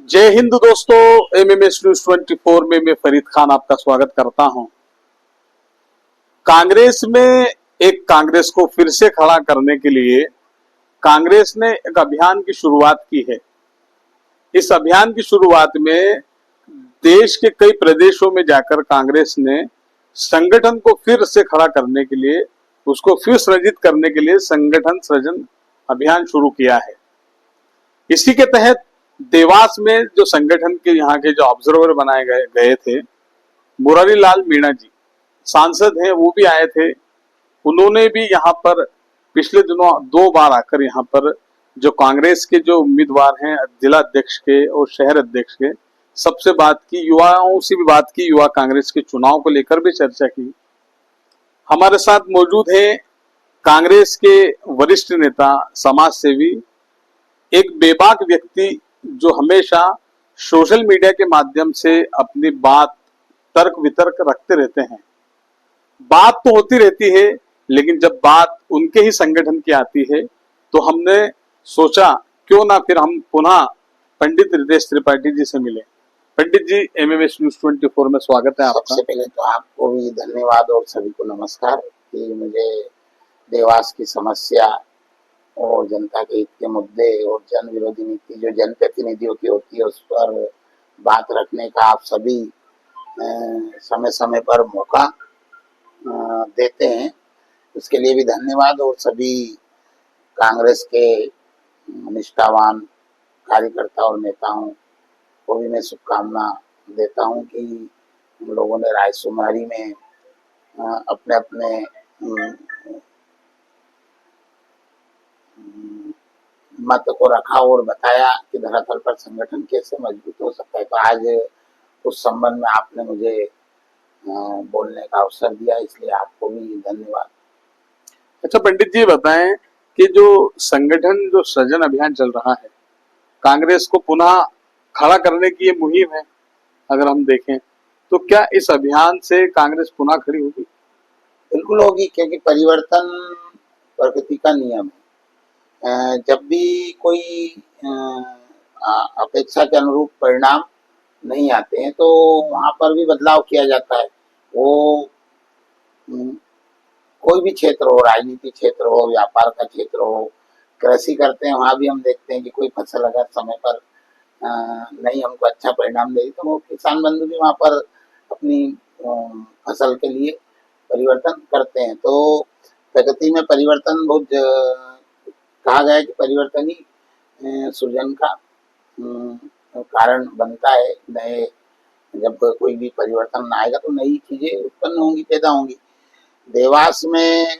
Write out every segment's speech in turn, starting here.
जय हिंद दोस्तों। MMS news 24 में मैं फरीद खान आपका स्वागत करता हूं। कांग्रेस में कांग्रेस को फिर से खड़ा करने के लिए कांग्रेस ने एक अभियान की शुरुआत की है। इस अभियान की शुरुआत में देश के कई प्रदेशों में जाकर कांग्रेस ने संगठन को फिर से खड़ा करने के लिए, उसको फिर सृजित करने के लिए संगठन सृजन अभियान शुरू किया है। इसी के तहत देवास में जो संगठन के यहाँ के जो ऑब्जर्वर बनाए गए थे, मुरारी लाल मीणा जी सांसद हैं, वो भी आए थे। उन्होंने भी यहाँ पर पिछले दिनों 2 बार आकर यहाँ पर जो कांग्रेस के जो उम्मीदवार हैं, जिला अध्यक्ष के और शहर अध्यक्ष के, सबसे बात की, युवाओं से भी बात की, युवा कांग्रेस के चुनाव को लेकर भी चर्चा की। हमारे साथ मौजूद है कांग्रेस के वरिष्ठ नेता, समाज सेवी, एक बेबाक व्यक्ति जो हमेशा सोशल मीडिया के माध्यम से अपनी बात तर्क वितर्क रखते रहते हैं। बात तो होती रहती है, लेकिन जब बात उनके ही संगठन की आती है तो हमने सोचा क्यों ना फिर हम पुनः पंडित रितेश त्रिपाठी जी से मिले। पंडित जी, एमएमएस न्यूज 24 में स्वागत है आपका। सबसे पहले तो आपको भी धन्यवाद और सभी को नमस्कार कि मुझे देवास की समस्या और जनता के हित के मुद्दे और जन विरोधी नीति जो जनप्रतिनिधियों की होती है उस पर बात रखने का आप सभी समय समय पर मौका देते हैं, उसके लिए भी धन्यवाद। और सभी कांग्रेस के निष्ठावान कार्यकर्ता और नेताओं को भी मैं शुभकामना देता हूं कि उन लोगों ने रायशुमारी में अपने अपने मत को रखा और बताया कि धरातल पर संगठन कैसे मजबूत हो सकता है। तो आज उस संबंध में आपने मुझे बोलने का अवसर दिया, इसलिए आपको भी धन्यवाद। अच्छा पंडित जी, बताएं कि जो संगठन जो सृजन अभियान चल रहा है, कांग्रेस को पुनः खड़ा करने की ये मुहिम है, अगर हम देखें तो क्या इस अभियान से कांग्रेस पुनः खड़ी होगी? बिल्कुल होगी, क्योंकि परिवर्तन प्रकृति का नियम है। जब भी कोई अपेक्षा के अनुरूप परिणाम नहीं आते हैं तो वहां पर भी बदलाव किया जाता है। वो कोई भी क्षेत्र हो, राजनीति क्षेत्र हो, व्यापार का क्षेत्र हो, कृषि करते हैं, वहां भी हम देखते हैं कि कोई फसल अगर समय पर नहीं हमको अच्छा परिणाम दे तो वो किसान बंधु भी वहां पर अपनी फसल के लिए परिवर्तन करते हैं। तो प्रकृति में परिवर्तन बहुत कहा गया है कि परिवर्तन ही सृजन का कारण बनता है। नए जब कोई भी परिवर्तन आएगा तो नई चीजें उत्पन्न होंगी, पैदा होंगी। देवास में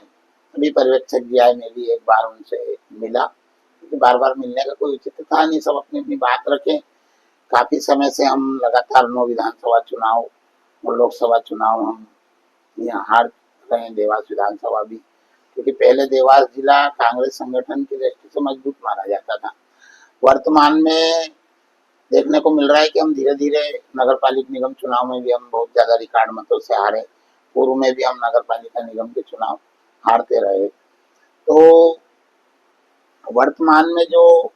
भी पर्यवेक्षक जी आए, मैं भी एक बार उनसे मिला, क्योंकि बार बार मिलने का कोई उचित था नहीं, सब अपनी अपनी बात रखें। काफी समय से हम लगातार 9 विधानसभा चुनाव और लोकसभा चुनाव हम यहाँ हार रहे हैं, देवास विधानसभा भी, क्योंकि पहले देवास जिला कांग्रेस संगठन की दृष्टि से मजबूत माना जाता था। वर्तमान में देखने को मिल रहा है कि हम धीरे धीरे नगर पालिका निगम चुनाव में भी हम बहुत ज्यादा रिकॉर्ड मतों से हारे। पूर्व में भी हम नगर पालिका निगम के चुनाव हारते रहे। तो वर्तमान में जो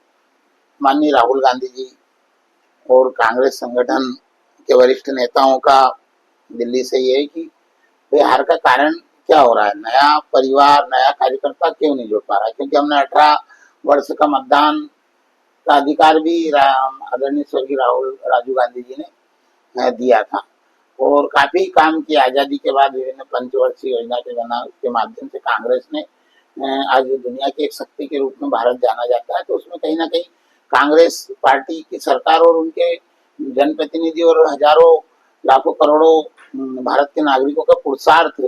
माननीय राहुल गांधी जी और कांग्रेस संगठन के वरिष्ठ नेताओं का दिल्ली से ये है कि भाई हार का कारण क्या हो रहा है, नया परिवार, नया कार्यकर्ता क्यों नहीं जुड़ पा रहा है, क्योंकि हमने 18 वर्ष का मतदान का अधिकार भी आदरणीय स्वर्गीय राजीव गांधी जी ने दिया था और काफी काम किया। आजादी के बाद विभिन्न पंचवर्षीय योजना के बना, उसके माध्यम से कांग्रेस ने आज दुनिया की एक शक्ति के रूप में भारत जाना जाता है। तो उसमें कहीं ना कहीं कांग्रेस पार्टी की सरकार और उनके जनप्रतिनिधि और हजारों लाखों करोड़ों भारत के नागरिकों का पुरुषार्थ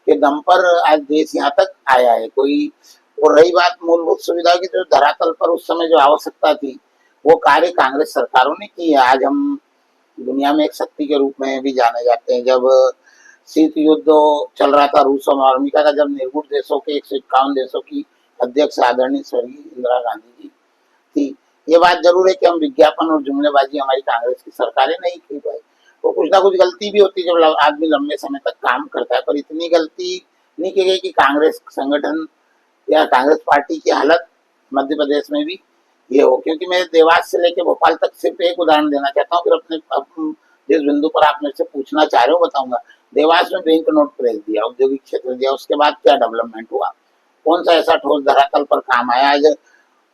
के दम पर आज देश यहाँ तक आया है। कोई और रही बात मूलभूत सुविधा की, तो धरातल पर उस समय जो आवश्यकता थी वो कार्य कांग्रेस सरकारों ने की है। आज हम दुनिया में एक शक्ति के रूप में भी जाने जाते हैं। जब शीत युद्ध चल रहा था रूस और अमेरिका का, जब निर्गुण देशों के 151 देशों की अध्यक्ष आदरणीय स्वर्गीय इंदिरा गांधी जी थी, ये बात जरूर है कि हम विज्ञापन और जुमलेबाजी हमारी कांग्रेस की सरकारें नहीं की पाई। तो कुछ ना कुछ गलती भी होती है जब आदमी लंबे समय तक काम करता है, पर इतनी गलती नहीं की गई कि कांग्रेस संगठन या कांग्रेस पार्टी की हालत मध्य प्रदेश में भी ये हो, क्योंकि मैं देवास से लेके भोपाल तक सिर्फ एक उदाहरण देना चाहता हूँ, फिर अपने जिस बिंदु पर आप मेरे से पूछना चाह रहे हो बताऊंगा। देवास में बैंक नोट प्रेस दिया, औद्योगिक क्षेत्र दिया, उसके बाद क्या डेवलपमेंट हुआ, कौन सा ऐसा ठोस धरातल पर काम आया? आज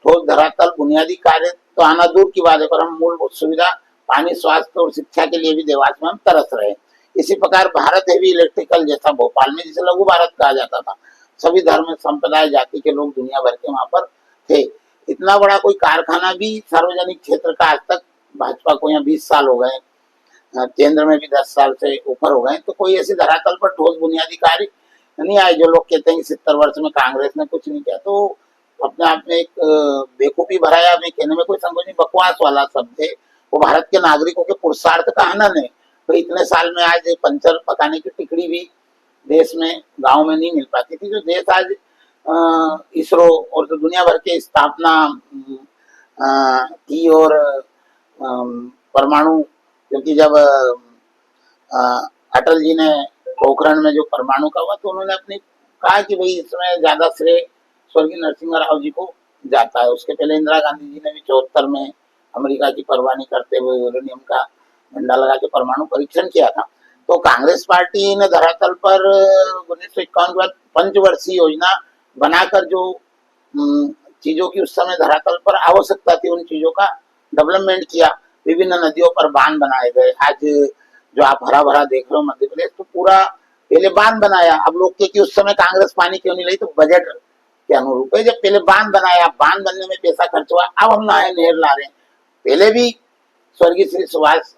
ठोस धरातल बुनियादी कार्य तो आना दूर की बात है, पर हम मूलभूत सुविधा पानी, स्वास्थ्य और शिक्षा के लिए भी देवास में हम तरस रहे हैं। इसी प्रकार भारत हेवी इलेक्ट्रिकल जैसा भोपाल में, जिसे लघु भारत कहा जाता था, सभी धर्म संप्रदाय जाति के लोग दुनिया भर के वहां पर थे। इतना बड़ा कोई कारखाना भी सार्वजनिक क्षेत्र का आज तक, भाजपा को यहाँ 20 साल हो गए, केंद्र में भी 10 साल से ऊपर हो गए, तो कोई ऐसी धरातल पर ठोस बुनियादी कार्य नहीं आए। जो लोग कहते हैं कि 70 वर्ष में कांग्रेस ने कुछ नहीं किया, तो अपने आप में एक बेवकूफी भरा या मैं कहने में कोई संकोच नहीं, बकवास वाला शब्द है। वो भारत के नागरिकों के पुरुषार्थ का हनन है। तो इतने साल में आज पंचर पकाने की टिकड़ी भी देश में, गांव में नहीं मिल पाती थी। जो देश आज इसरो और तो दुनिया भर के स्थापना की, और परमाणु, क्योंकि जब अटल जी ने पोखरण में जो परमाणु का हुआ, तो उन्होंने अपनी कहा कि भाई इसमें ज्यादा श्रेय स्वर्गीय नरसिंह राव जी को जाता है। उसके पहले इंदिरा गांधी जी ने भी 74 में अमेरिका की परवाह नहीं करते हुए यूरेनियम का झंडा लगा के परमाणु परीक्षण किया था। तो कांग्रेस पार्टी ने धरातल पर 1951 के बाद पंचवर्षीय योजना बनाकर जो चीजों की उस समय धरातल पर आवश्यकता थी, उन चीजों का डेवलपमेंट किया। विभिन्न नदियों पर बांध बनाए गए। आज जो आप हरा भरा देख रहे हो मध्य प्रदेश, तो पूरा पहले बांध बनाया। अब लोग के कि उस समय कांग्रेस पानी क्यों नहीं लाई, तो बजट के अनुरूप है। जब पहले बांध बनाया, बांध बनने में पैसा खर्च हुआ, अब हम नहर ला रहे हैं। पहले भी स्वर्गीय श्री सुभाष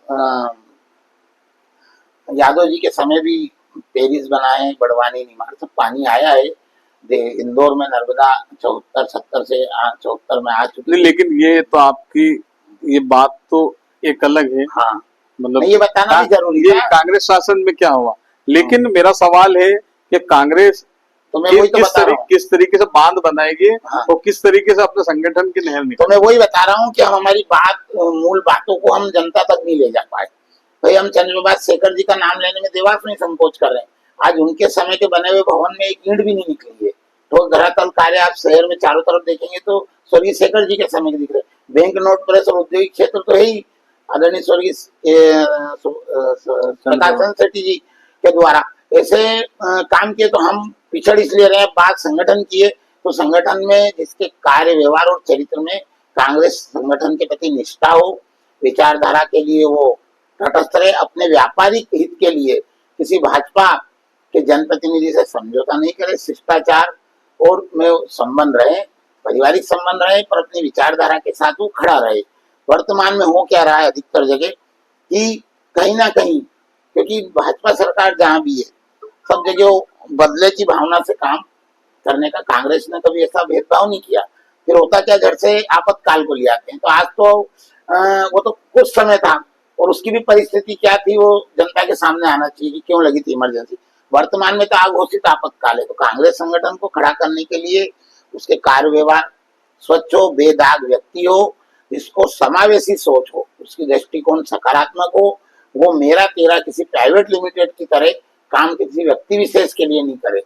यादव जी के समय भी पेरिस बनाए, बड़वानी, निमाड़, सब पानी आया है। इंदौर में नर्मदा 74-70 से 74 में आ चुकी है। लेकिन ये तो आपकी ये बात तो एक अलग है। हाँ, मतलब ये बताना भी जरूरी ये है। कांग्रेस शासन में क्या हुआ, लेकिन मेरा सवाल है कि कांग्रेस तो मैं वही तो बता रहा हूँ, किस तरीके से बांध बनाएगी। हाँ, और किस तरीके से अपने संगठन की नहर तो निकाल। मैं वही बता रहा हूँ कि हम हमारी बात, मूल बातों को हम जनता तक नहीं ले जा पाए। भाई हम चंद्रप्रभाष शेखर जी का नाम लेने में देवास में संकोच कर रहे हैं। आज उनके समय के बने हुए भवन में एक ईंट भी नहीं निकली है। ठोस धरातल कार्य आप शहर में चारों तरफ देखेंगे तो स्वर्गीय शेखर जी के समय के दिख रहे। बैंक नोट प्रेस और औद्योगिक क्षेत्र तो है ही आदरणीय स्वर्गीय प्रकाशन सेठी जी के द्वारा ऐसे काम किए। तो हम पिछड़ इसलिए रहे। बात संगठन की है, तो संगठन में जिसके कार्य, व्यवहार और चरित्र में कांग्रेस संगठन के प्रति निष्ठा हो, विचारधारा के लिए वो तटस्थ रहे, अपने व्यापारिक हित के लिए किसी भाजपा के जनप्रतिनिधि से समझौता नहीं करे, शिष्टाचार और में संबंध रहे, पारिवारिक संबंध रहे, पर अपनी विचारधारा के साथ वो खड़ा रहे। वर्तमान में हो क्या रहा है अधिकतर जगह कि कहीं ना कहीं, क्योंकि भाजपा सरकार जहां भी है सब जगह बदले की भावना से काम करने का, कांग्रेस ने कभी ऐसा भेदभाव नहीं किया। फिर होता क्या, जड़ से आपातकाल को ले आते हैं। तो आज तो वो तो कुछ समय था, और उसकी भी परिस्थिति क्या थी वो जनता के सामने आना चाहिए कि क्यों लगी थी इमरजेंसी। वर्तमान में तो अघोषित आपातकाल है। तो कांग्रेस संगठन को खड़ा करने के लिए उसके कार्य व्यवहार स्वच्छ हो, बेदाग व्यक्ति हो, जिसको समावेशी सोच हो, उसकी दृष्टिकोण सकारात्मक हो, वो मेरा तेरा किसी प्राइवेट लिमिटेड की तरह काम किसी व्यक्ति विशेष के लिए नहीं करे।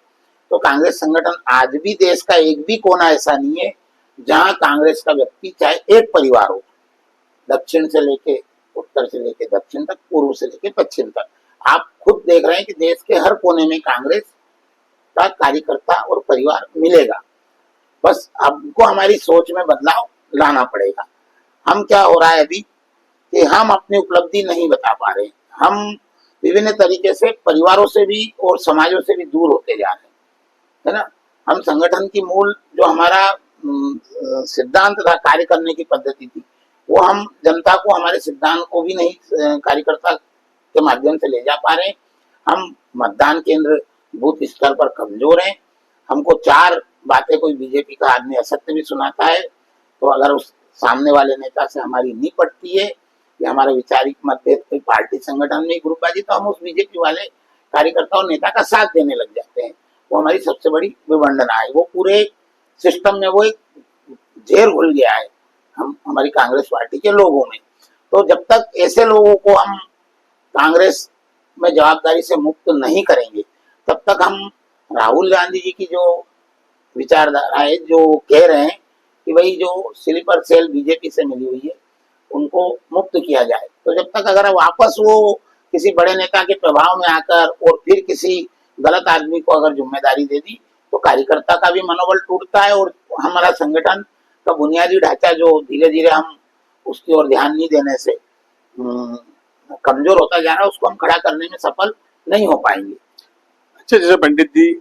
तो कांग्रेस संगठन आज भी देश का एक भी कोना ऐसा नहीं है जहां कांग्रेस का व्यक्ति, चाहे एक परिवार हो, दक्षिण से लेके उत्तर से लेके दक्षिण तक, पूर्व से लेके पश्चिम तक, आप खुद देख रहे हैं कि देश के हर कोने में कांग्रेस का कार्यकर्ता और परिवार मिलेगा। बस हमको हमारी सोच में बदलाव लाना पड़ेगा। हम क्या हो रहा है अभी कि हम अपनी उपलब्धि नहीं बता पा रहे। हम विभिन्न तरीके से परिवारों से भी और समाजों से भी दूर होते जा रहे हैं, है ना। हम संगठन की मूल जो हमारा सिद्धांत था, कार्य करने की पद्धति थी, वो हम जनता को हमारे सिद्धांत को भी नहीं कार्यकर्ता के माध्यम से ले जा पा रहे। हम मतदान केंद्र बूथ स्तर पर कमजोर हैं। हमको 4 बातें कोई बीजेपी का आदमी असत्य भी सुनाता है, तो अगर उस सामने वाले नेता से हमारी नहीं पड़ती है या हमारा विचारिक मतभेद कोई पार्टी संगठन में ग्रुपबाजी, तो हम उस बीजेपी वाले कार्यकर्ता और नेता का साथ देने लग जाते हैं। वो हमारी सबसे बड़ी विडंबना है। वो पूरे सिस्टम में वो एक जेर घुल गया है हमारी कांग्रेस पार्टी के लोगों में। तो जब तक ऐसे लोगों को हम कांग्रेस में जवाबदारी से मुक्त नहीं करेंगे, तब तक हम राहुल गांधी जी की जो विचारधारा है, जो कह रहे हैं कि भाई जो स्लीपर सेल बीजेपी से मिली हुई है उनको मुक्त किया जाए। तो जब तक अगर वापस वो किसी बड़े नेता के प्रभाव में आकर और फिर किसी गलत आदमी को अगर जिम्मेदारी दे दी तो कार्यकर्ता का भी मनोबल टूटता है और हमारा संगठन का बुनियादी ढांचा जो धीरे धीरे हम उसकी ओर ध्यान नहीं देने से कमजोर होता जा रहा है, उसको हम खड़ा करने में सफल नहीं हो पाएंगे। अच्छा, जैसे पंडित जी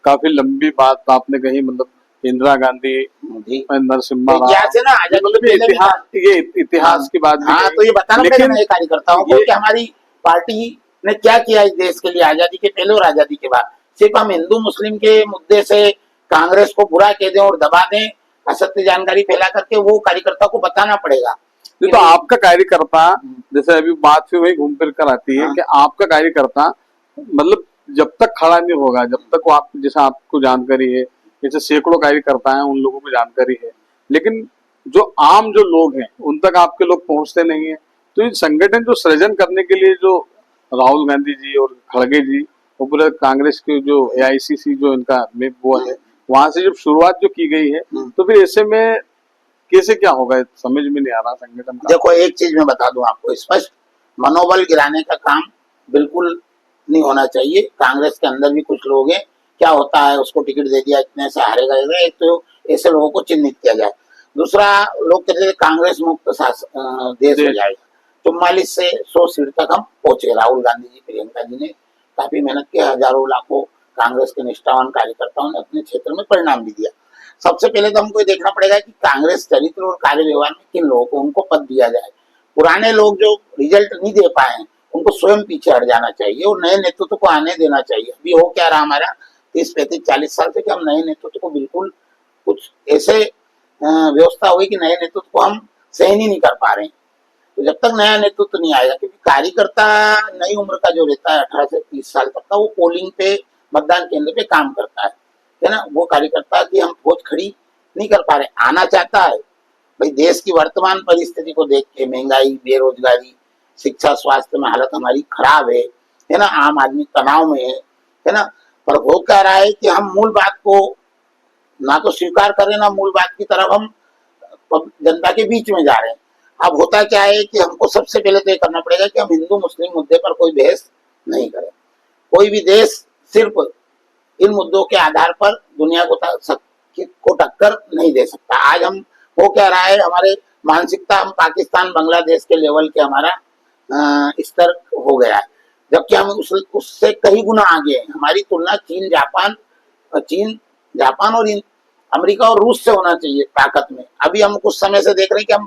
काफी लंबी बात आपने कही, मतलब इंदिरा गांधी, जी नरसिम्हा तो क्या राव, से ना आजादी मतलब के पहले भी ये इतिहास की बात भी हाँ कही। तो ये बताना पड़ेगा लेकिन ना ये कार्यकर्ताओं को ये कि हमारी पार्टी ने क्या किया इस देश के लिए आजादी के पहले और आजादी के बाद। सिर्फ हम हिंदू मुस्लिम के मुद्दे से कांग्रेस को बुरा कह दें और दबा दें, असत्य जानकारी फैला करके, वो कार्यकर्ता को बताना पड़ेगा। ये तो आपका कार्यकर्ता, जैसे अभी बात फिर वही घूम फिर कर आती है हाँ। कि आपका कार्यकर्ता मतलब जब तक खड़ा नहीं होगा, जब तक वो आप, जैसे आपको जानकारी है, जैसे सैकड़ों कार्यकर्ता हैं, उन लोगों को जानकारी है, लेकिन जो आम जो लोग हैं उन तक आपके लोग पहुंचते नहीं है। तो ये संगठन जो सृजन करने के लिए जो राहुल गांधी जी और खड़गे जी और पूरे कांग्रेस के जो एआईसीसी जो इनका वो है, वहां से जब शुरुआत जो की गई है, तो फिर ऐसे में कैसे क्या होगा, समझ में नहीं आ रहा संगठन का। देखो एक चीज मैं बता दूं आपको स्पष्ट, मनोबल गिराने का काम बिल्कुल नहीं होना चाहिए। कांग्रेस के अंदर भी कुछ लोग हैं, क्या होता है उसको टिकट दे दिया, इतने से हारेगा, एक तो ऐसे लोगों को चिन्हित किया जाए। दूसरा, लोग कहते हैं कांग्रेस मुक्त देश हो जाएगा। 44 से 100 सीट तक हम पहुंचे। राहुल गांधी जी, प्रियंका जी ने काफी मेहनत की, हजारों लाखों कांग्रेस के निष्ठावान कार्यकर्ताओं ने अपने क्षेत्र में परिणाम भी दिया। सबसे पहले तो हमको देखना पड़ेगा कि कांग्रेस चरित्र और कार्य व्यवहार में किन लोगों को उनको पद दिया जाए। पुराने लोग जो रिजल्ट नहीं दे पाए उनको स्वयं पीछे हट जाना चाहिए और नए नेतृत्व को आने देना चाहिए। अभी हो क्या रहा हमारा 30-35-40 साल से कि हम नए नेतृत्व को बिल्कुल कुछ ऐसे व्यवस्था हुई कि नए नेतृत्व को हम सहन ही नहीं कर पा रहे हैं। तो जब तक नया नेतृत्व नहीं आएगा, क्योंकि कार्यकर्ता नई उम्र का जो रहता है 18 से 30 साल तक का, वो पोलिंग पे, मतदान केंद्र पे काम करता है ना। वो कार्यकर्ता की हम फौज खड़ी नहीं कर पा रहे। आना चाहता है भाई, देश की वर्तमान परिस्थिति को देख के, महंगाई, बेरोजगारी, शिक्षा, स्वास्थ्य में हालत हमारी खराब है ना, आम आदमी तनाव में है ना। पर हो क्या रहा है कि हम मूल बात को ना तो स्वीकार करें, ना मूल बात की तरफ हम जनता के बीच में जा रहे हैं। अब होता क्या है कि हमको सबसे पहले तो ये करना पड़ेगा कि हम हिंदू मुस्लिम मुद्दे पर कोई बहस नहीं करें। कोई भी देश सिर्फ इन मुद्दों के आधार पर दुनिया को टक्कर नहीं दे सकता। आज हम हो क्या रहा है, हमारे मानसिकता, हम पाकिस्तान बांग्लादेश के लेवल के हमारा स्तर हो गया है, जबकि हम उससे कई गुना आगे हैं। हमारी तुलना चीन जापान और अमेरिका और रूस से होना चाहिए ताकत में। अभी हम कुछ समय से देख रहे हैं कि हम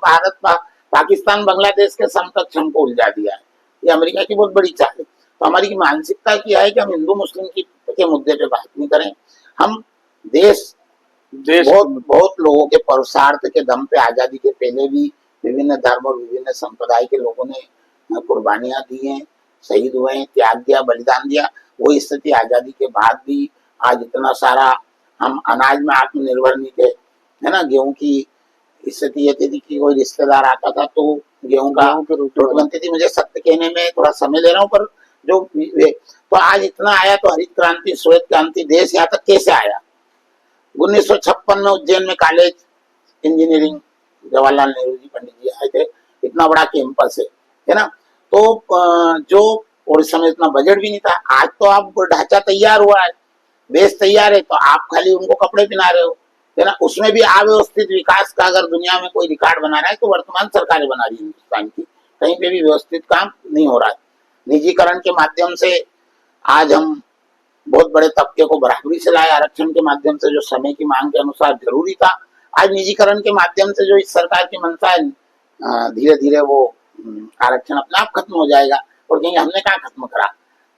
पाकिस्तान बांग्लादेश के समकक्ष हमको उलझा दिया है। ये अमेरिका की बहुत बड़ी चाल है। तो हमारी मानसिकता क्या है कि हम हिंदू मुस्लिम के मुद्दे पे बात नहीं करें। हम देश बहुत लोगों के पुरुषार्थ के दम पे आजादी के पहले भी विभिन्न धर्म और विभिन्न संप्रदाय के लोगों ने कुर्बानियां दी हैं, शहीद हुए हैं, त्याग दिया, बलिदान दिया। वो स्थिति आजादी के बाद भी आज इतना सारा, हम अनाज में आत्मनिर्भर नहीं थे, है ना। गेहूं की स्थिति ये थी कि कोई रिश्तेदार आता था तो गेहूं का रोटी बनती थी। मुझे सत्य कहने में थोड़ा समय ले रहा हूँ, पर जो तो आज इतना आया। तो हरित क्रांति, श्वेत क्रांति, देश यहाँ तक कैसे आया। 1956 में उज्जैन में कॉलेज इंजीनियरिंग जवाहरलाल नेहरू जी, पंडित जी आए थे। इतना बड़ा कैंपस है ना। तो जो, और इस समय इतना बजट भी नहीं था। आज तो आप ढांचा तैयार हुआ है, बेस तैयार है, तो आप खाली उनको कपड़े पहना रहे हो, है ना। उसमें भी अव्यवस्थित विकास का अगर दुनिया में कोई रिकॉर्ड बना रहा है तो वर्तमान सरकारें बना रही है हिंदुस्तान की। कहीं पे भी व्यवस्थित काम नहीं हो रहा है। निजीकरण के माध्यम से आज हम बहुत बड़े तबके को बराबरी से लाए। आरक्षण के माध्यम से जो समय की मांग के अनुसार जरूरी था, आज निजीकरण के माध्यम से जो इस सरकार की मंशा है, धीरे धीरे वो आरक्षण अपने आप खत्म हो जाएगा। और कहीं हमने कहाँ खत्म करा।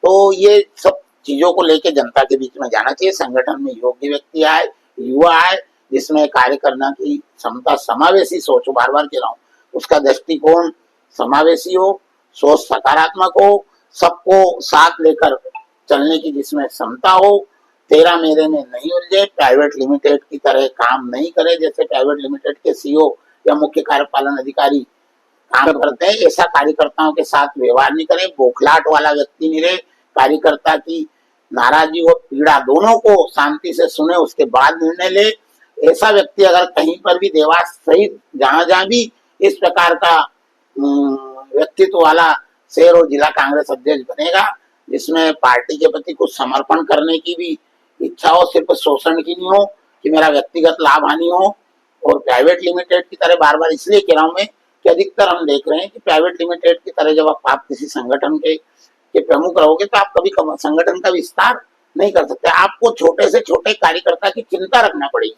तो ये सब चीजों को लेके जनता के बीच में जाना चाहिए। संगठन में योग्य व्यक्ति आए, युवा आए, जिसमें कार्य करना की क्षमता, समावेशी सोच, बार बार कह रहा हूँ, उसका दृष्टिकोण समावेशी हो, सोच सकारात्मक हो, सबको साथ लेकर चलने की जिसमें क्षमता हो, तेरा मेरे में नहीं उलझे, प्राइवेट लिमिटेड की तरह काम नहीं करे। जैसे प्राइवेट लिमिटेड के सीईओ या मुख्य कार्यपालन अधिकारी काम करते हैं, ऐसा कार्यकर्ताओं के साथ व्यवहार नहीं करे। बौखलाहट वाला व्यक्ति नहीं रहे। कार्यकर्ता की नाराजगी और पीड़ा दोनों को शांति से सुने, उसके बाद निर्णय ले। ऐसा व्यक्ति अगर कहीं पर भी देवास सहित जहां जहां भी इस प्रकार का व्यक्तित्व वाला शहर और जिला कांग्रेस अध्यक्ष बनेगा, जिसमें पार्टी के प्रति कुछ समर्पण करने की भी इच्छा हो, सिर्फ शोषण की नहीं हो कि मेरा व्यक्तिगत लाभ हानि हो। और प्राइवेट लिमिटेड की तरह बार बार इसलिए कह रहा हूं मैं कि अधिकतर हम देख रहे हैं कि प्राइवेट लिमिटेड की तरह जब आप किसी संगठन के प्रमुख रहोगे तो आप कभी संगठन का विस्तार नहीं कर सकते। आपको छोटे से छोटे कार्यकर्ता की चिंता रखना पड़ेगी।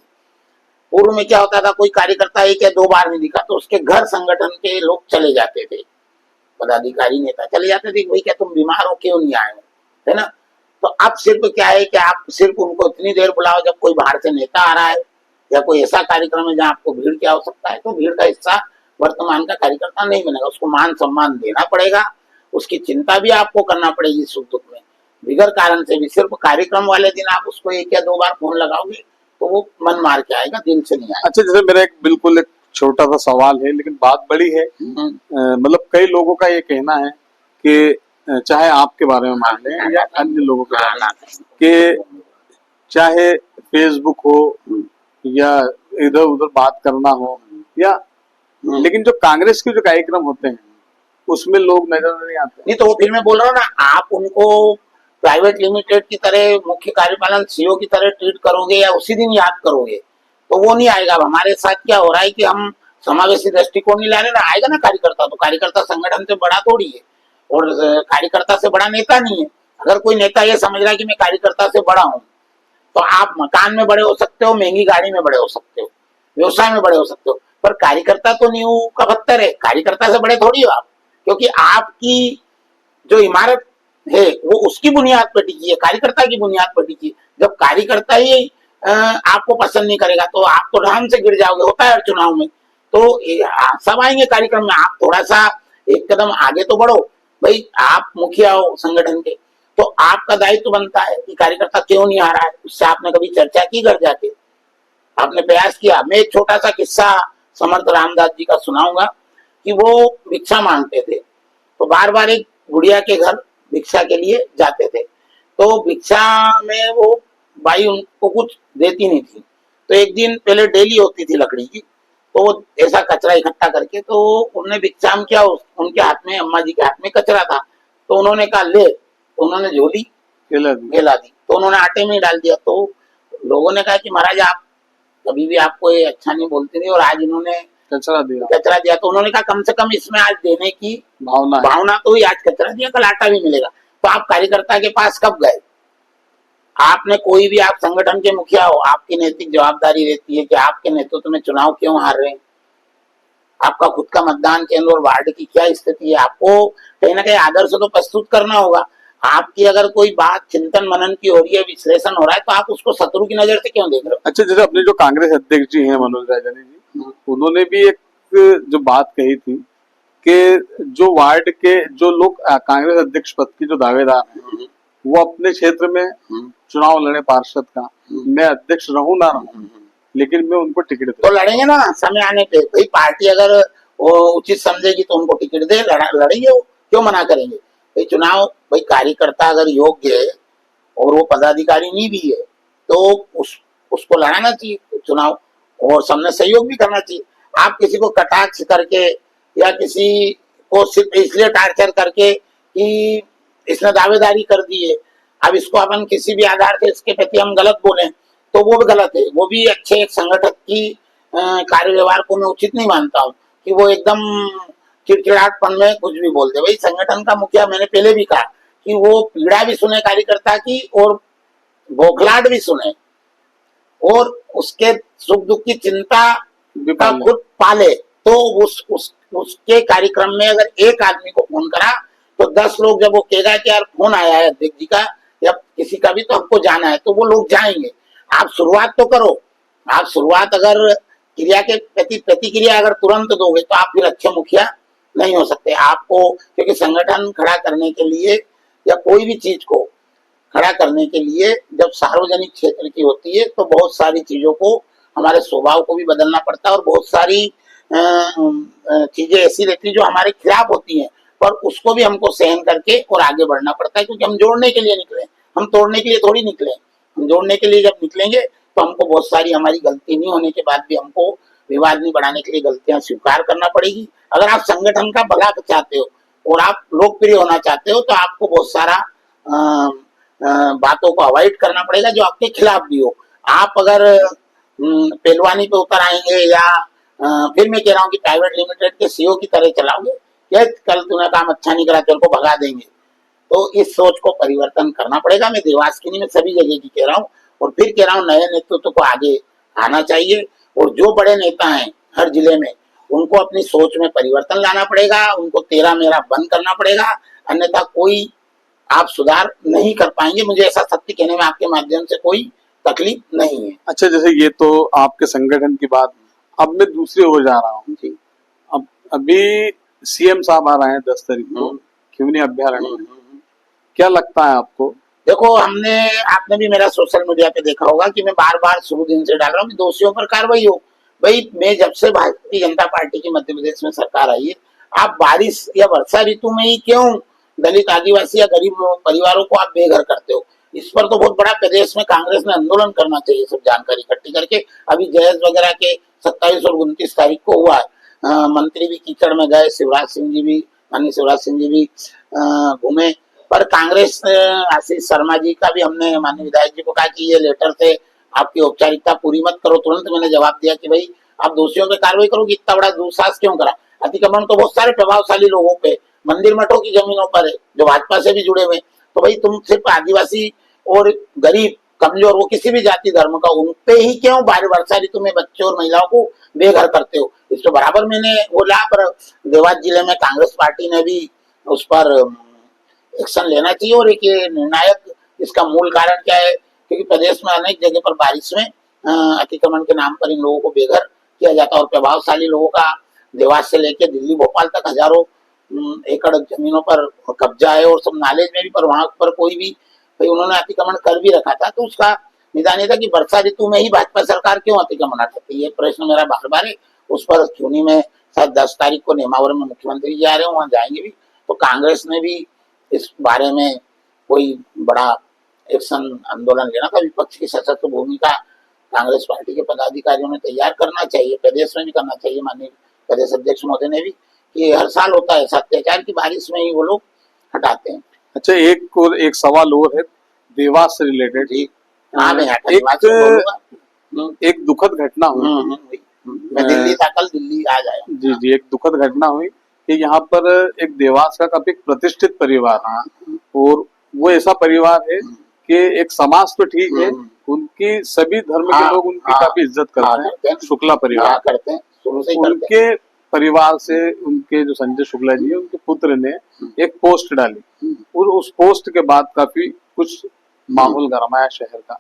पूर्व में क्या होता था, कोई कार्यकर्ता 1 या 2 बार नहीं दिखा तो उसके घर संगठन के लोग चले जाते थे, पदाधिकारी नेता चले जाते थे, भाई क्या तुम बीमार हो, क्यों नहीं आए हो, है ना। तो अब सिर्फ क्या है कि आप सिर्फ उनको इतनी देर बुलाओ जब कोई बाहर से नेता आ रहा है या कोई ऐसा कार्यक्रम है जहां आपको भीड़ की आवश्यकता है, तो भीड़ का हिस्सा वर्तमान का कार्यकर्ता नहीं बनेगा। उसको मान सम्मान देना पड़ेगा, उसकी चिंता भी आपको करना पड़ेगी सुख दुख में। बिगर कारण से भी सिर्फ कार्यक्रम वाले दिन आप उसको 1 या 2 बार फोन लगाओगे तो वो मन मार के आएगा, दिल से नहीं आएगा। अच्छा, जैसे मेरा एक छोटा सा सवाल है लेकिन बात बड़ी है। मतलब कई लोगों का ये कहना है कि चाहे आपके बारे में मान लें या अन्य लोगों के बारे में, कि चाहे फेसबुक हो या इधर उधर बात करना हो या, लेकिन जो कांग्रेस के जो कार्यक्रम होते हैं उसमें लोग नजर नहीं आते। नहीं तो वो फिर मैं बोल रहा हूँ ना, आप उनको प्राइवेट लिमिटेड की तरह मुख्य कार्यपालन सीईओ की तरह ट्रीट करोगे या उसी दिन याद करोगे तो वो नहीं आएगा। अब हमारे साथ क्या हो रहा है कि हम समावेशी दृष्टिकोण नहीं ला रहे ना, आएगा ना कार्यकर्ता, तो कार्यकर्ता संगठन से बड़ा थोड़ी है और कार्यकर्ता से बड़ा नेता नहीं है। अगर कोई नेता ये समझ रहा है कि मैं कार्यकर्ता से बड़ा हूँ, तो आप मकान में बड़े हो सकते हो, महंगी गाड़ी में बड़े हो सकते हो, व्यवसाय में बड़े हो सकते हो, पर कार्यकर्ता तो नींव का पत्थर है, कार्यकर्ता से बड़े थोड़ी हो आप। क्योंकि आपकी जो इमारत है वो उसकी बुनियाद पर टिकी है, कार्यकर्ता की बुनियाद पर टिकी है। जब कार्यकर्ता ही आपको पसंद नहीं करेगा तो आप तो ढाम से गिर जाओगे। होता है चुनाव में, तो सब आएंगे कार्यक्रम में, आप थोड़ा सा एक कदम आगे तो बढ़ो। भाई आप मुखिया हो संगठन के, तो आपका दायित्व बनता है कि कार्यकर्ता क्यों नहीं आ रहा है, उससे आपने कभी चर्चा की घर जाके, आपने प्रयास किया। मैं एक छोटा सा किस्सा समर्थ रामदास जी का सुनाऊंगा कि वो भिक्षा मांगते थे, तो बार बार एक गुड़िया के घर भिक्षा के लिए जाते थे। तो भिक्षा में वो बाई उनको कुछ देती नहीं थी, तो एक दिन पहले डेली होती थी लकड़ी की, तो वो ऐसा कचरा इकट्ठा करके तो उन्होंने भिक्षा किया, उनके हाथ में, अम्मा जी के हाथ में कचरा था, तो उन्होंने कहा ले, तो उन्होंने झोली गेला दी, तो उन्होंने आटे में डाल दिया। तो लोगों ने कहा कि महाराज आप कभी भी आपको ये अच्छा नहीं बोलते थे और आज इन्होंने कचरा दिया, तो उन्होंने कहा कम से कम इसमें आज देने की भावना तो ही, आज कचरा दिया कल आटा भी मिलेगा। तो आप कार्यकर्ता के पास कब गए? आपने कोई भी, आप संगठन के मुखिया हो, आपकी नैतिक जवाबदारी रहती है कि आपके नेतृत्व में चुनाव क्यों हार रहे हैं, आपका खुद का मतदान केंद्र और वार्ड की क्या स्थिति है, आपको कहीं ना कहीं आदर्श तो प्रस्तुत करना होगा। आपकी अगर कोई बात चिंतन मनन की हो रही है, विश्लेषण हो रहा है, तो आप उसको शत्रु की नजर से क्यों देख रहे हो? अच्छा, जैसे अपने जो कांग्रेस अध्यक्ष जी हैं मनोज रायजानी जी, उन्होंने भी एक जो बात कही थी कि जो वार्ड के जो लोग कांग्रेस अध्यक्ष पद की जो दावेदार हैं वो अपने क्षेत्र में चुनाव लड़े पार्षद का, मैं अध्यक्ष रहूं ना रहूं लेकिन मैं उनको टिकट तो लड़ेंगे ना समय आने पे। भाई पार्टी अगर वो उचित समझेगी तो उनको टिकट दे, लड़ेंगे, वो क्यों मना करेंगे? भाई चुनाव, भाई कार्यकर्ता अगर योग्य है और वो पदाधिकारी नहीं भी है तो उसको लड़ाना चाहिए चुनाव, और सबने सहयोग भी करना चाहिए। आप किसी को कटाक्ष करके या किसी को सिर्फ इसलिए टार्चर करके कि इसने दावेदारी कर दी है, अब इसको अपन किसी भी आधार से इसके प्रति हम गलत बोले तो वो भी गलत है। वो भी अच्छे एक संगठक की कार्य व्यवहार को मैं उचित नहीं मानता हूँ कि वो एकदम चिड़चिड़ाहटपन में कुछ भी बोलते। भाई संगठन का मुखिया, मैंने पहले भी कहा कि वो पीड़ा भी सुने कार्यकर्ता की और बौखलाहट भी सुने और उसके सुख दुख की चिंता का खुद पाले। तो उसके कार्यक्रम में अगर एक आदमी को फोन करा तो 10 लोग जब वो कहेगा कि यार फोन आया है अध्यक्ष जी का या किसी का भी, तो हमको जाना है, तो वो लोग जाएंगे। आप शुरुआत तो करो। आप शुरुआत अगर क्रिया के प्रति प्रतिक्रिया अगर तुरंत दोगे तो आप फिर अच्छे मुखिया नहीं हो सकते। आपको, क्योंकि संगठन खड़ा करने के लिए या कोई भी चीज को खड़ा करने के लिए जब सार्वजनिक क्षेत्र की होती है तो बहुत सारी चीजों को, हमारे स्वभाव को भी बदलना पड़ता है और बहुत सारी चीजें ऐसी रहती है जो हमारे खिलाफ होती हैं, पर उसको भी हमको सहन करके और आगे बढ़ना पड़ता है, क्योंकि हम जोड़ने के लिए निकले, हम तोड़ने के लिए थोड़ी निकले। हम जोड़ने के लिए जब निकलेंगे तो हमको बहुत सारी हमारी गलती नहीं होने के बाद भी हमको विवाद नहीं बढ़ाने के लिए गलतियां स्वीकार करना पड़ेगी। अगर आप संगठन का भला चाहते हो और आप लोकप्रिय होना चाहते हो तो आपको बहुत सारा बातों को अवॉइड करना पड़ेगा जो आपके खिलाफ भी हो। आप अगर पहलवानी पे उतर आएंगे या फिर मैं कह रहा हूँ कि प्राइवेट लिमिटेड के सीईओ की तरह चलाओगे, या कल तूने काम अच्छा नहीं करा तेरे को भगा देंगे, तो इस सोच को परिवर्तन करना पड़ेगा। मैं देवास की नहीं, मैं सभी जगह की कह रहा हूँ। और फिर कह रहा हूँ नए नेतृत्व को आगे आना चाहिए और जो बड़े नेता हैं हर जिले में उनको अपनी सोच में परिवर्तन लाना पड़ेगा, उनको तेरा मेरा बंद करना पड़ेगा, अन्यथा कोई आप सुधार नहीं कर पाएंगे। मुझे ऐसा सत्य कहने में आपके माध्यम से कोई तकलीफ नहीं है। अच्छा, जैसे ये तो आपके संगठन की बात, अब मैं दूसरी ओर जा रहा हूँ जी। अब अभी सीएम साहब आ रहे हैं 10 तारीख को खिवनी अभ्यारण्य में, क्या लगता है आपको? देखो, आपने भी मेरा सोशल मीडिया पे देखा होगा कि मैं बार बार शुरू दिन से डाल रहा हूँ कि दोषियों पर कार्रवाई हो। भाई, मैं जब से भारतीय जनता पार्टी की मध्य प्रदेश में सरकार आई है, आप बारिश या वर्षा ऋतु में ही क्यों दलित आदिवासी या गरीब परिवारों को आप बेघर करते हो? इस पर तो बहुत बड़ा प्रदेश में कांग्रेस ने आंदोलन करना चाहिए, सब जानकारी इकट्ठी करके। अभी जयेश वगैरह के 27 और 29 तारीख को हुआ है। मंत्री भी कीचड़ में गए, माननीय शिवराज सिंह जी भी घूमे। पर कांग्रेस आशीष शर्मा जी का भी हमने माननीय विधायक जी को कहा कि ये लेटर से आपकी औपचारिकता पूरी मत करो। तुरंत मैंने जवाब दिया कि भाई आप दोषियों पे कार्रवाई करोगे, इतना बड़ा दुस्साहस क्यों करा? अतिक्रमण तो बहुत सारे प्रभावशाली लोगों पे, मंदिर मठों की जमीनों पर है जो भाजपा से भी जुड़े हुए। तो भाई तुम सिर्फ आदिवासी और गरीब कमजोर वो किसी भी जाति धर्म का उन पे ही क्यों बाहर वर्षा ऋतु में बच्चे और महिलाओं को बेघर करते हो? इस पर बराबर मैंने बोला। पर देवास जिले में कांग्रेस पार्टी ने भी उस पर एक्शन लेना चाहिए। और एक ये निर्णायक इसका मूल कारण क्या है, क्योंकि प्रदेश में अनेक जगह पर बारिश में अतिक्रमण के नाम पर इन लोगों को बेघर किया जाता है और प्रभावशाली लोगों का देवास से लेकर दिल्ली भोपाल तक हजारों एकड़ जमीनों पर कब्जा है और सब नॉलेज में भी। पर वहां पर कोई भी भाई उन्होंने अतिक्रमण कर भी रखा था, तो उसका निदान ये था कि वर्षा ऋतु में ही भाजपा सरकार क्यों अतिक्रमण हटाती है? ये प्रश्न मेरा बार बार है। उस पर चुनी में शायद 10 तारीख को नेमावर में मुख्यमंत्री जी आ रहे हैं, वहां जाएंगे भी। तो कांग्रेस ने भी इस बारे में कोई बड़ा एक्शन आंदोलन लेना था। विपक्ष की सशक्त भूमिका कांग्रेस पार्टी के पदाधिकारियों ने तैयार करना चाहिए, प्रदेश में भी करना चाहिए। माननीय प्रदेश अध्यक्ष महोदय ने भी, कि हर साल होता है अत्याचार की बारिश में ही वो लोग हटाते हैं। अच्छा, एक सवाल और है देवास से रिलेटेड जी। एक दुखद घटना हुई। मैं दिल्ली था, कल दिल्ली आ जाया। जी जी, एक दुखद घटना हुई कि यहाँ पर एक देवास का काफी प्रतिष्ठित परिवार है और वो ऐसा परिवार है कि एक समाज तो ठीक है, उनकी सभी धर्म के लोग उनकी काफी इज्जत करते हैं। शुक्ला परिवार करते हैं, शुरू से उनके परिवार से उनके जो संजय शुक्ला जी है उनके पुत्र ने एक पोस्ट डाली और उस पोस्ट के बाद काफी कुछ माहौल गरमाया शहर का।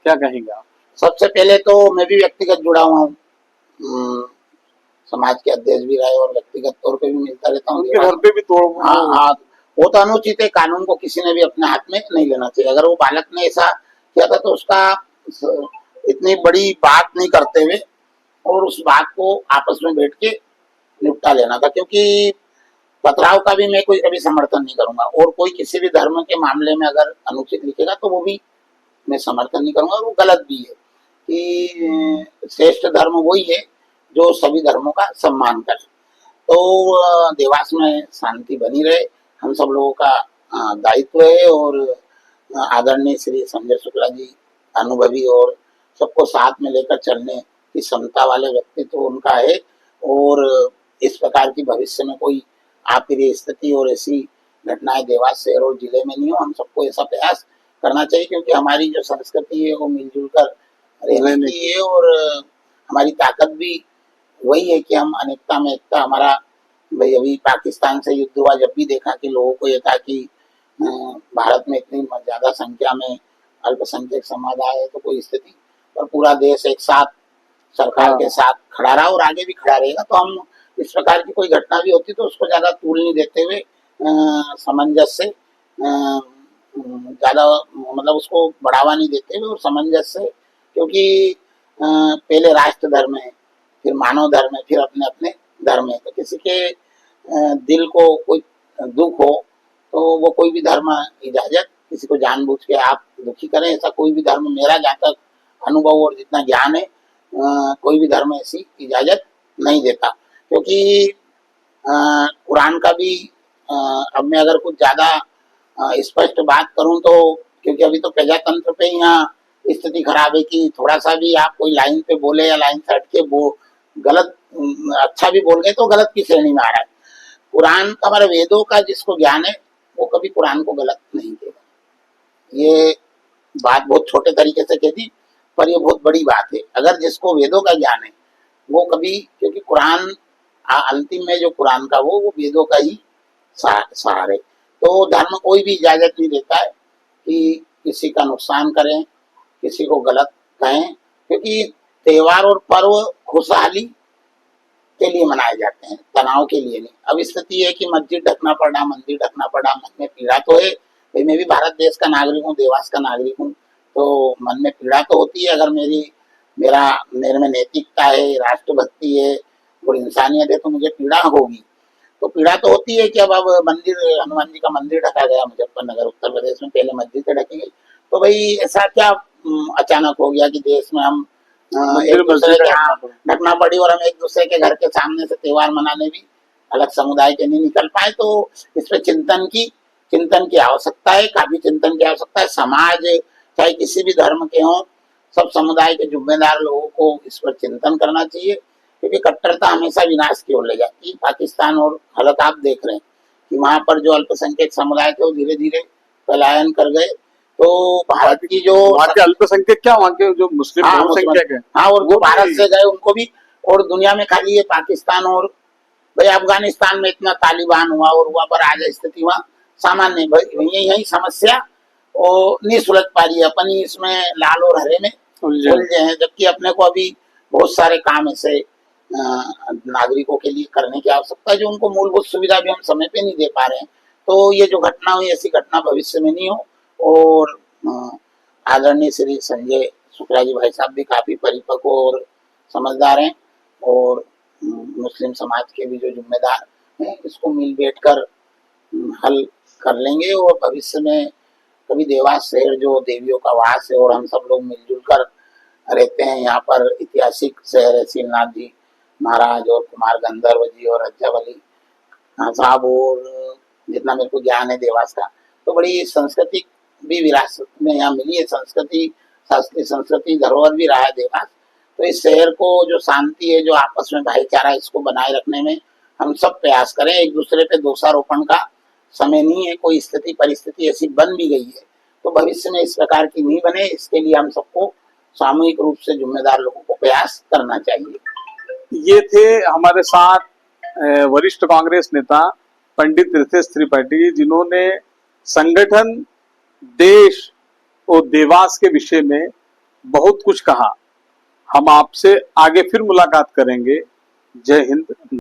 क्या कहेंगे आप? सबसे पहले तो मैं भी व्यक्तिगत जुड़ा हुआ हूँ, समाज के अध्यक्ष भी रहे और व्यक्तिगत तौर पे भी मिलता रहता हूँ। उनके घर पे भी तोड़। हाँ, वो तो अनुचित है, कानून को किसी ने भी अपने हाथ में नहीं लेना चाहिए। अगर वो बालक ने ऐसा किया था तो उसका इतनी बड़ी बात नहीं करते हुए और उस बात को आपस में बैठ के निपटा लेना था, क्योंकि पथराव का भी मैं कोई कभी समर्थन नहीं करूंगा। और कोई किसी भी धर्म के मामले में अगर अनुचित लिखेगा तो वो भी मैं समर्थन नहीं करूंगा, वो गलत भी है। कि श्रेष्ठ धर्म वही है जो सभी धर्मों का सम्मान करे। तो देवास में शांति बनी रहे, हम सब लोगों का दायित्व है। और आदरणीय श्री संजय शुक्ला जी अनुभवी और सबको साथ में लेकर चलने की क्षमता वाले व्यक्तित्व तो उनका है। और इस प्रकार की भविष्य में कोई आपात स्थिति और ऐसी घटनाएं देवास शहर और जिले में नहीं हो। हम सबको ऐसा प्रयास करना चाहिए, क्योंकि हमारी जो संस्कृति है वो मिलजुल कर रहने की है और हमारी ताकत भी वही है कि हम अनेकता में एकता। हमारा भाई अभी पाकिस्तान से युद्ध हुआ, जब भी देखा कि लोगों को ये था कि भारत में इतनी ज्यादा संख्या में अल्पसंख्यक समाज आए तो कोई स्थिति, पर पूरा देश एक साथ सरकार के साथ खड़ा रहा और आगे भी खड़ा रहेगा। तो हम इस प्रकार की कोई घटना भी होती तो उसको ज्यादा तूल नहीं देते हुए सामंजस्य से ज्यादा मतलब उसको बढ़ावा नहीं देते हुए और सामंजस्य से, क्योंकि पहले राष्ट्र धर्म है, फिर मानव धर्म है, फिर अपने अपने धर्म है। तो किसी के दिल को कोई दुख हो तो वो कोई भी धर्म इजाजत किसी को जानबूझ के आप दुखी करें, ऐसा कोई भी धर्म मेरा जहाँ तक अनुभव और जितना ज्ञान है कोई भी धर्म ऐसी इजाजत नहीं देता। क्योंकि कुरान का भी अब मैं अगर कुछ ज्यादा स्पष्ट बात करूं तो, क्योंकि अभी तो प्रजातंत्र पे यहाँ स्थिति खराब है कि थोड़ा सा भी आप कोई लाइन पे बोले या लाइन से हट के वो गलत, अच्छा भी बोल गए तो गलत की श्रेणी में आ रहा है। कुरान का, हमारे वेदों का जिसको ज्ञान है वो कभी कुरान को गलत नहीं देगा। ये बात बहुत छोटे तरीके से कह दी, पर ये बहुत बड़ी बात है। अगर जिसको वेदों का ज्ञान है वो कभी, क्योंकि कुरान अंतिम में जो कुरान का वो वेदों का ही सहारे, तो धर्म कोई भी इजाजत नहीं देता है कि किसी का नुकसान करें, किसी को गलत कहें। क्योंकि त्योहार और पर्व खुशहाली के लिए मनाए जाते हैं, तनाव के लिए नहीं। अब स्थिति है कि मस्जिद ढकना पड़ा, मंदिर ढकना पड़ा, मन में पीड़ा तो है। भाई मैं भी भारत देश का नागरिक हूँ, देवास का नागरिक हूँ, तो मन में पीड़ा तो होती है। अगर मेरे में नैतिकता है, राष्ट्रभक्ति है और इंसानियत है तो मुझे पीड़ा होगी। तो पीड़ा तो होती है कि अब मंदिर, हनुमान जी का मंदिर ढका गया मुजफ्फरनगर उत्तर प्रदेश में, पहले मस्जिद ढकी गई। तो भाई ऐसा क्या अचानक हो गया कि देश में हम एक दूसरे के यहाँ ढकना पड़ी और हम एक दूसरे के घर के सामने से त्योहार मनाने भी अलग समुदाय के नहीं निकल पाए। तो इस पे चिंतन की आवश्यकता है, काफी चिंतन की आवश्यकता है। समाज चाहे किसी भी धर्म के हों, सब समुदाय के जिम्मेदार लोगों को इस पर चिंतन करना चाहिए। क्योंकि कट्टरता हमेशा विनाश की ओर ले जाती है। पाकिस्तान और हालत आप देख रहे हैं कि वहां पर जो अल्पसंख्यक समुदाय थे वो धीरे धीरे पलायन कर गए। तो भारत की जो वहाँ के अल्पसंख्यक क्या, वहाँ के जो मुस्लिम बहुसंख्यक है, हाँ, और जो भारत से गए उनको भी, और दुनिया में खाली ये पाकिस्तान और भाई अफगानिस्तान में इतना तालिबान हुआ और हुआ, पर आज स्थिति वहाँ सामान्य। भाई यही समस्या और नहीं सुलझ पा रही है। अपन ही इसमें लाल और हरे में उलझे हैं, जबकि अपने को अभी बहुत सारे काम ऐसे नागरिकों के लिए करने की आवश्यकता है जो उनको मूलभूत सुविधा भी हम समय पे नहीं दे पा रहे हैं। तो ये जो घटना हुई, ऐसी घटना भविष्य में नहीं हो। और आदरणीय श्री संजय शुक्ला जी भाई साहब भी काफी परिपक्व और समझदार हैं, और मुस्लिम समाज के भी जो जिम्मेदार हैं इसको मिल बैठ कर हल कर लेंगे। और भविष्य में कभी देवास शहर जो देवियों का वास है और हम सब लोग मिलजुल कर रहते हैं, यहाँ पर ऐतिहासिक शहर है शीलनाथ जी महाराज और कुमार गंधर्व जी और रज्जावली साहब, और जितना मेरे को ज्ञान है देवास का, तो बड़ी सांस्कृतिक भी विरासत में यहाँ मिली है। शास्त्रीय संस्कृति धरोहर भी रहा है देवास। तो इस शहर को जो शांति है, जो आपस में भाईचारा, इसको बनाए रखने में हम सब प्रयास करें। एक दूसरे पे दोषारोपण का समय नहीं है। कोई स्थिति परिस्थिति ऐसी बन भी गई है तो भविष्य में इस प्रकार की नहीं बने, इसके लिए हम सबको सामूहिक रूप से जिम्मेदार लोगों को प्रयास करना चाहिए। ये थे हमारे साथ वरिष्ठ कांग्रेस नेता पंडित रितेश त्रिपाठी, जिन्होंने संगठन, देश और देवास के विषय में बहुत कुछ कहा। हम आपसे आगे फिर मुलाकात करेंगे। जय हिंद।